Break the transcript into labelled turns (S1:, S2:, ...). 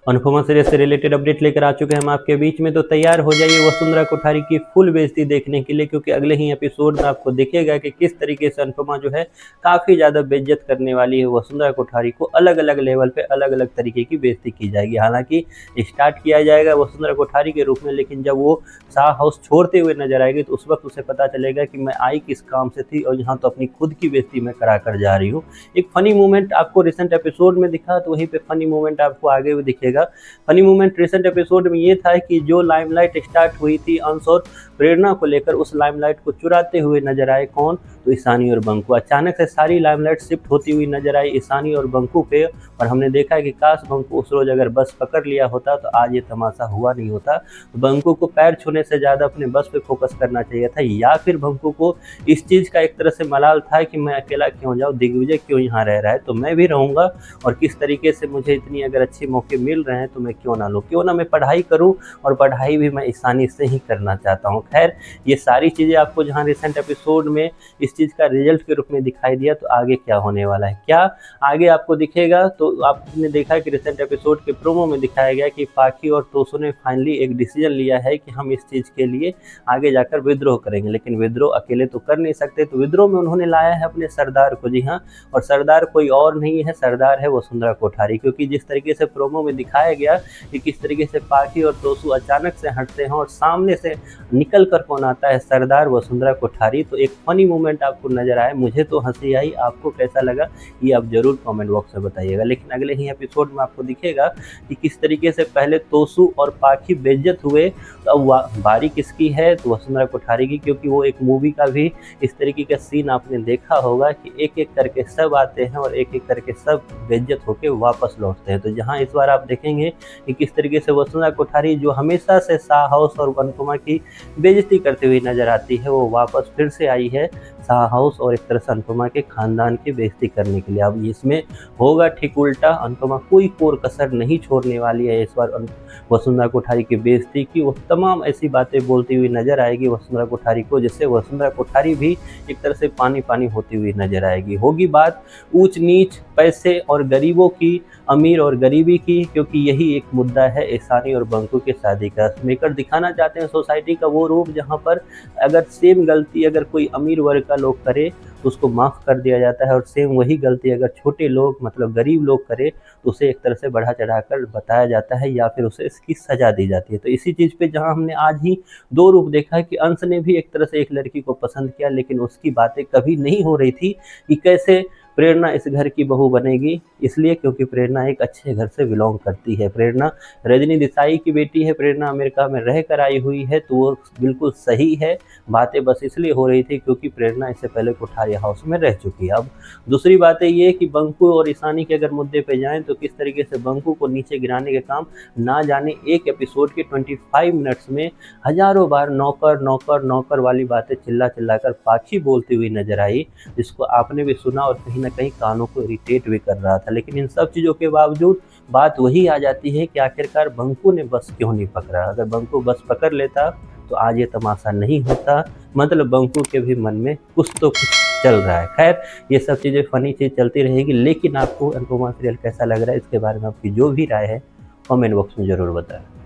S1: Anupama serial से related update लेकर आ चुके हैं हम आपके बीच में। तो तैयार हो जाइए वसुंधरा कोठारी की फुल बेइज्जती देखने के लिए, क्योंकि अगले ही एपिसोड में आपको दिखेगा कि किस तरीके से अनुपमा जो है काफ़ी ज़्यादा बेइज्जत करने वाली है। वसुंधरा कोठारी को अलग अलग लेवल पे अलग अलग तरीके की बेइज्जती की जाएगी। हालांकि स्टार्ट किया जाएगा वसुंधरा कोठारी के रूप में, लेकिन जब वो शाह हाउस छोड़ते हुए नजर आएगी तो उस वक्त उसे पता चलेगा कि मैं आई किस काम से थी और यहाँ तो अपनी खुद की बेइज्जती मैं करा कर जा रही हूँ। एक फनी मोमेंट आपको रिसेंट एपिसोड में दिखा, तो वहीं पे फनी मोमेंट आपको आगे भी दिखेगा। फनी मोमेंट रिसेंट एपिसोड में ये था कि जो लाइमलाइट स्टार्ट हुई थी अंश और प्रेरणा को लेकर, उस लाइमलाइट को चुराते हुए नजर आए कौन, तो ईशानी और बंकू। अचानक से सारी लाइमलाइट शिफ्ट होती हुई नजर आई ईशानी और बंकू पे, और हमने देखा है कि काश बंकू उस रोज अगर बस पकड़ लिया होता तो आज ये तमाशा हुआ नहीं होता। तो बंकू को पैर छूने से ज़्यादा अपने बस पे फोकस करना चाहिए था, या फिर बंकू को इस चीज़ का एक तरह से मलाल था कि मैं अकेला क्यों जाऊँ, दिग्विजय क्यों यहाँ रह रहा है तो मैं भी रहूँगा, और किस तरीके से मुझे इतनी अगर अच्छे मौके मिल रहे हैं तो मैं क्यों ना लूँ, क्यों ना मैं पढ़ाई करूँ, और पढ़ाई भी मैं ईशानी से ही करना चाहता हूँ। खैर ये सारी चीज़ें आपको जहाँ रिसेंट एपिसोड में इस चीज़ का रिजल्ट के रूप में दिखाई दिया, तो आगे क्या होने वाला है, क्या आगे आपको दिखेगा। तो आपने देखा कि रिसेंट एपिसोड के प्रोमो में दिखाया गया कि पाखी और तोसू ने फाइनली एक डिसीजन लिया है कि हम इस चीज़ के लिए आगे जाकर विद्रोह करेंगे, लेकिन विद्रोह अकेले तो कर नहीं सकते। तो विद्रोह में उन्होंने लाया है अपने सरदार को, जी हाँ, और सरदार कोई और नहीं है, सरदार है वसुंधरा कोठारी। क्योंकि जिस तरीके से प्रोमो में दिखाया गया कि किस तरीके से पाखी और तोसू अचानक से हटते हैं और सामने से निकल कर कौन आता है, सरदार वसुंधरा कोठारी। तो एक फनी मोमेंट आपको नजर आया, मुझे तो हंसी आई, आपको कैसा लगा ये आप जरूर कमेंट बॉक्स में बताइएगा। लेकिन अगले ही एपिसोड में आपको दिखेगा कि किस तरीके से पहले तोसू और पाखी बेइज्जत हुए, तो अब बारी किसकी है, तो वसुंधरा कोठारी की। क्योंकि वो एक मूवी का भी इस तरीके का सीन आपने देखा होगा कि एक एक करके सब आते हैं और एक एक करके सब बेइज्जत होकर वापस लौटते हैं। तो जहाँ इस बार आप देखेंगे कि किस तरीके से वसुंधरा कोठारी जो हमेशा से शाह हाउस और अनुपमा की बेइज्जती करते हुए नजर आती है, वो वापस फिर से आई है शाह हाउस और एक तरह से अनुपमा के खानदान की बेइज्जती करने के लिए। अब इसमें होगा ठीक उल्टा, अनुपमा कोई कोर कसर नहीं छोड़ने वाली है इस बार वसुंधरा कोठारी की बेइज्जती की। वो तमाम ऐसी बातें बोलती हुई नजर आएगी वसुंधरा कोठारी को, जिससे वसुंधरा कोठारी भी एक तरह से पानी पानी होती हुई नजर आएगी। होगी बात ऊंच नीच, पैसे और गरीबों की, अमीर और गरीबी की, क्योंकि यही एक मुद्दा है ईशानी और बंकू की शादी का। मेकर दिखाना चाहते हैं सोसाइटी का वो रूप जहाँ पर अगर सेम गलती अगर कोई अमीर वर्ग का लोग करे तो उसको माफ़ कर दिया जाता है, और सेम वही गलती अगर छोटे लोग मतलब गरीब लोग करे तो उसे एक तरह से बढ़ा चढ़ाकर बताया जाता है, या फिर उसे इसकी सज़ा दी जाती है। तो इसी चीज़ पे जहाँ हमने आज ही दो रूप देखा है कि अंश ने भी एक तरह से एक लड़की को पसंद किया, लेकिन उसकी बातें कभी नहीं हो रही थी कि कैसे प्रेरणा इस घर की बहू बनेगी, इसलिए क्योंकि प्रेरणा एक अच्छे घर से बिलोंग करती है। प्रेरणा रजनी देसाई की बेटी है, प्रेरणा अमेरिका में रह कर आई हुई है, तो वो बिल्कुल सही है। बातें बस इसलिए हो रही थी क्योंकि प्रेरणा इससे पहले कोठारी हाउस में रह चुकी है। अब दूसरी बात ये कि बंकू और ईशानी के अगर मुद्दे पे जाएं तो किस तरीके से बंकू को नीचे गिराने के काम ना जाने एक एपिसोड के 25 मिनट्स में हजारों बार नौकर नौकर नौकर वाली बातें चिल्ला चिल्लाकर पाखी बोलती हुई नजर आई, जिसको आपने भी सुना और कहीं ना कहीं कानों को इरिटेट भी कर रहा था। लेकिन इन सब चीज़ों के बावजूद बात वही आ जाती है कि आखिरकार बंकू ने बस क्यों नहीं पकड़ा। अगर बंकू बस पकड़ लेता तो आज ये तमाशा नहीं होता, मतलब बंकू के भी मन में कुछ तो कुछ चल रहा है। खैर ये सब चीज़ें फनी चीज़ चलती रहेगी, लेकिन आपको अनुपमा सीरियल कैसा लग रहा है इसके बारे में आपकी जो भी राय है कमेंट बॉक्स में ज़रूर बताएं।